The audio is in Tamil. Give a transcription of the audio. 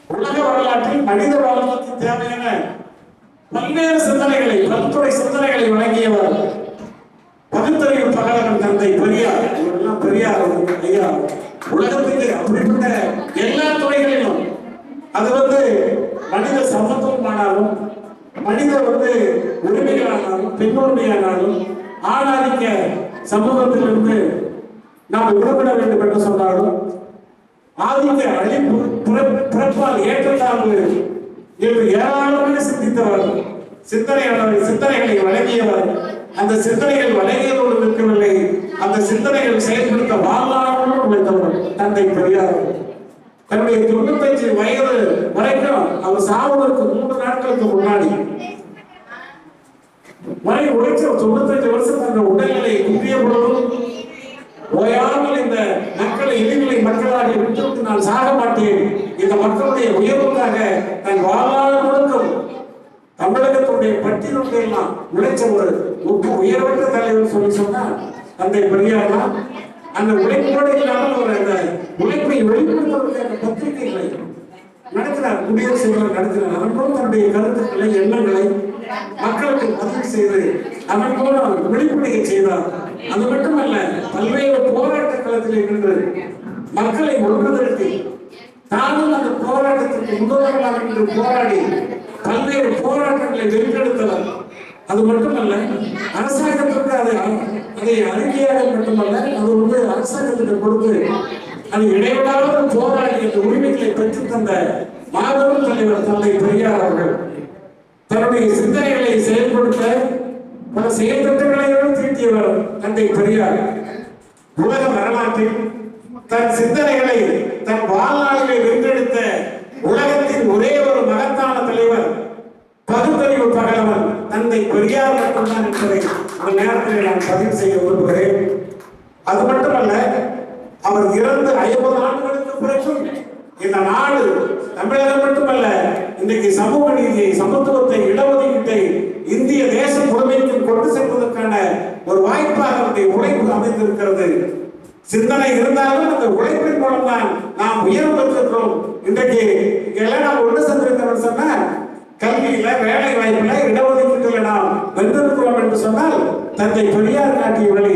உலக வரலாற்றில் மனித வாழ்க்கைக்கு தேவையான பல்வேறு சிந்தனைகளை, பல்துறை சிந்தனைகளை வழங்கியவர் பகுத்தறிவு பகலவன் தந்தை பெரியார். இவரெல்லாம் பெரியார் ஐயா. உலகத்துக்கு அப்படிப்பட்ட எல்லா துறைகளிலும் அது மனித சமத்துவமானாலும், மனித உரிமைகளானாலும், பெண்ணுரிமையானாலும், ஆணாதிக்க சமூகத்திலிருந்து நாம் விடுபட வேண்டும் என்று சொன்னாலும், ஆதிக்க அழிப்பு பிறப்பால் ஏற்றத்தாழ்வு என்று ஏராளமாக சிந்தித்தவர், சிந்தனைகளை வழங்கியவர். அந்த சிந்தனைகள் வழங்கியதோடு நிற்கவில்லை, அந்த சிந்தனைகள் செயல்படுத்த வாழ்நாளும் உழைத்தவர் தந்தை பெரியார். தன்னுடைய 95 வயது வரைக்கும் அவர் சாவதற்கு 3 நாட்களுக்கு முன்னாடி வரை உழைச்ச 95 வருஷம் அந்த உடல்நிலை குன்றிய பொழுதும் ஓயாமல் இந்த மக்களை இளைஞர்களை மக்களாக விட்டு நான் சாக மாட்டேன், இந்த மக்களுடைய உயர்வுக்காக தன் வாழ்நாள் முழுக்கும் தமிழகத்துடைய பட்டியலுடைய எல்லாம் உழைச்ச ஒரு உயர்வற்ற தலைவர் சொல்லி சொன்னால் தந்தை பெரியார் தான். அந்த உழைப்போடு இல்லாமல் ஒரு அந்த உழைப்பை வெளிப்படுத்துவதற்கான பத்திரிகைகளை நடத்தினார், குடியரசு நடத்தினார். அதன் மூலம் தன்னுடைய கருத்துக்களை, எண்ணங்களை மக்களுக்கு பதிவு செய்து அதன் மூலம் வெளிப்படையை செய்தார். அது மட்டுமல்ல, பல்வேறு போராட்ட களத்தில் நின்று மக்களை ஒன்றுதற்கு தானும் அந்த போராட்டத்திற்கு முதல்வராக நின்று போராடி பல்வேறு போராட்டங்களை வென்றெடுத்தவர். அது மட்டுமல்ல, அரசாங்கத்திற்கு அதை அறிக்கையாக மட்டுமல்ல, அது அரசாங்கத்திற்கு கொடுத்து அது இடைவிடாத போராடி அந்த உரிமைகளை பெற்றுத் தந்த மாபெரும் தலைவர் தந்தை பெரியார் அவர்கள். தன்னுடைய சிந்தனைகளை செயல்படுத்த பல செயல் திட்டங்களையும் தீட்டியவர் தந்தை பெரியார். உலக வரலாற்றில் தன் சிந்தனைகளை தன் வாழ்நாளிலே வென்றெடுத்த உலகத்தின் ஒரே ஒரு மகத்தான தலைவர் பகுத்தறிவு பகலவன் தந்தை பெரியார் மட்டும்தான் என்பதை அந்த நேரத்தில் நான் பதிவு செய்ய விரும்புகிறேன். அது மட்டுமல்ல, அவர் இறந்து 50 ஆண்டுகளுக்கு பிறகும் இந்த நாடு, தமிழகம் மட்டுமல்ல, இன்றைக்கு சமூக நீதியை, சமத்துவத்தை, இடஒதுக்கீட்டை இந்திய தேசம் முழுமைக்கும் கொண்டு செல்வதற்கான ஒரு வாய்ப்பாக அவருடைய உழைப்பு அமைந்திருக்கிறது. சிந்தனை இருந்தாலும் அந்த உழைப்பின் மூலம் தான் நாம் உயர்வு பெற்றிருக்கிறோம். இன்றைக்கு எல்லாம் நாம் ஒன்று சென்றிருக்கிறோம் சொன்னால், கல்வியில, வேலை வாய்ப்புல, இடஒதுக்கீட்டுல நாம் வென்றிருக்கிறோம் என்று சொன்னால் தந்தை பெரியார் காட்டிய வழி